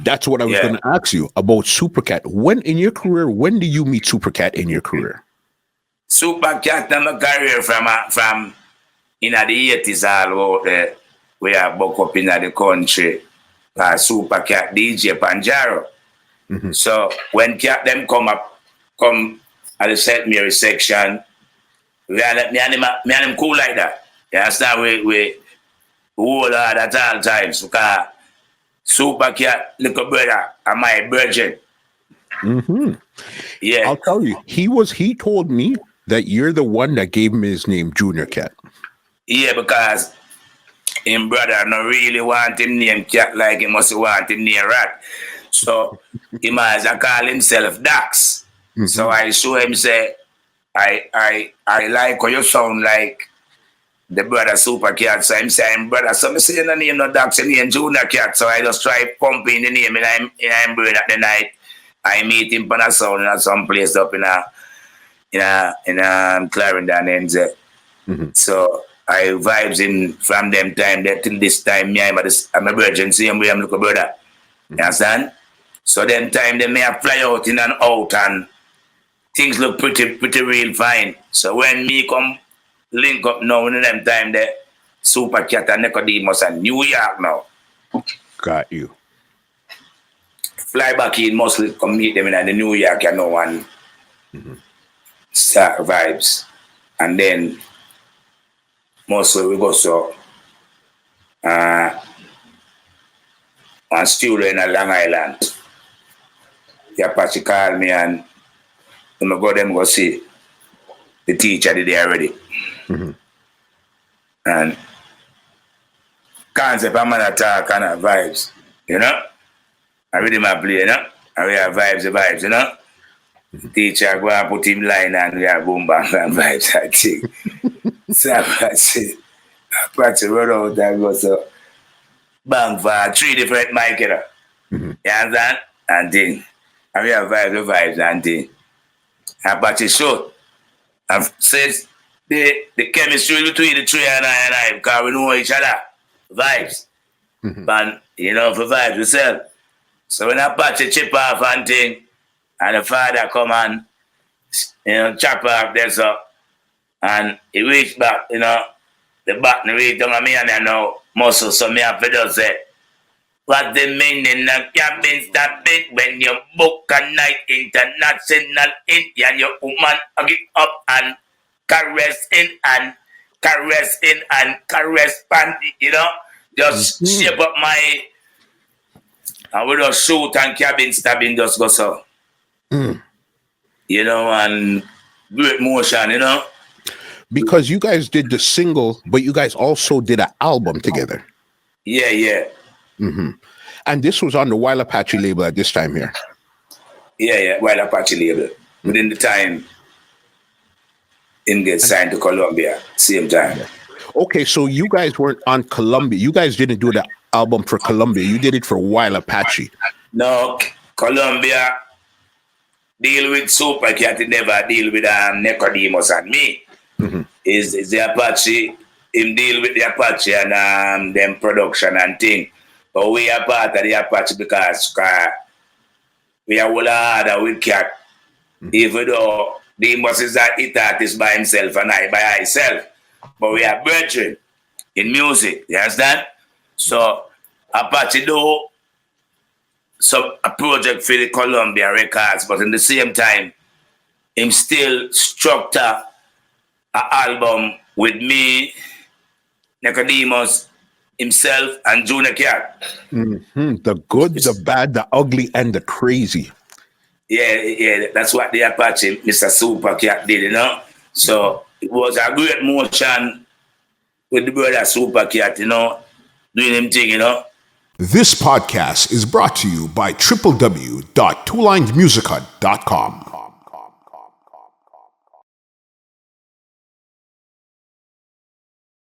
That's what I was going to ask you about Super Cat. When in your career, when do you meet Super Cat in your career? Super Cat in my career from in the 80s all about there. We are buck up in the country. Super Cat DJ Panjaro. So when Cat them come at the St. Mary section, me and him cool like that. You understand? We hold hard at all times because Super Cat, little brother, and my virgin. Yeah. I'll tell you, he told me that you're the one that gave him his name, Junior Cat. Yeah, because him brother no really want him name Cat like he must want him name Rat. So he must call himself Dax. So I show him say, I like how you sound like the brother Super Cat. So I'm saying, brother, so I say the name no Dax, the name Junior Cat. So I just try pumping the name in I'm brain at the night. I meet him on a sound in some place up in Clarendon NZ. So I vibes him from them time that till this time. I'm a virgin, same way I'm little brother. You understand? So them time they may fly out in and out and things look pretty real fine. So when me come link up now in them time that Super Cat and Nicodemus and New York now. Got you. Fly back in mostly come meet them in the New York, you know, and start vibes. And then mostly we go so one studio in Long Island. The Apache called me and I go see the teacher the day already. And concept I'm gonna talk kind of vibes, you know? I really my play, you know? And we have vibes, you know? Teacher go and put him line and we have boom bang and vibes, I think. So Apache run out and go so bang for 3 different mic, you know? You understand? And thing. And we have vibes and thing. Apache show. And says the chemistry between the three and I, because we know each other. Vibes. And you know, for vibes yourself. So when Apache chip off and thing, and the father come and, you know, chop off there so, and he reach back, you know, the back and reach down on me and I know muscle, so me have to just say, what the meaning of Cabin Stabbin when you book a night international in and your woman get up and caress and caress panty, you know? Just shape up my and we just shoot and Cabin Stabbin just go so. You know, and great motion, you know? Because you guys did the single, but you guys also did an album together. Yeah. And this was on the Wild Apache label at this time here. Yeah, Wild Apache label. Within the time, him get signed to Columbia, same time. Okay, so you guys weren't on Columbia. You guys didn't do the album for Columbia. You did it for Wild Apache. No, Columbia deal with Super Cat, never deal with Nicodemus and me. Is the Apache, him deal with the Apache and them production and thing. But we are part of the Apache because we are all harder with Cat. Even though Demus is an hit artist by himself and I by myself. But we are brethren in music, you understand? So Apache do a project for the Columbia Records, but in the same time, him still structure an album with me, Nicodemus, himself, and Junior Cat. The good, the bad, the ugly, and the crazy. Yeah, that's what the Apache, Mr. Super Cat did, you know? So it was a great motion with the brother Super Cat, you know, doing him thing, you know? This podcast is brought to you by www.twolinedmusichut.com.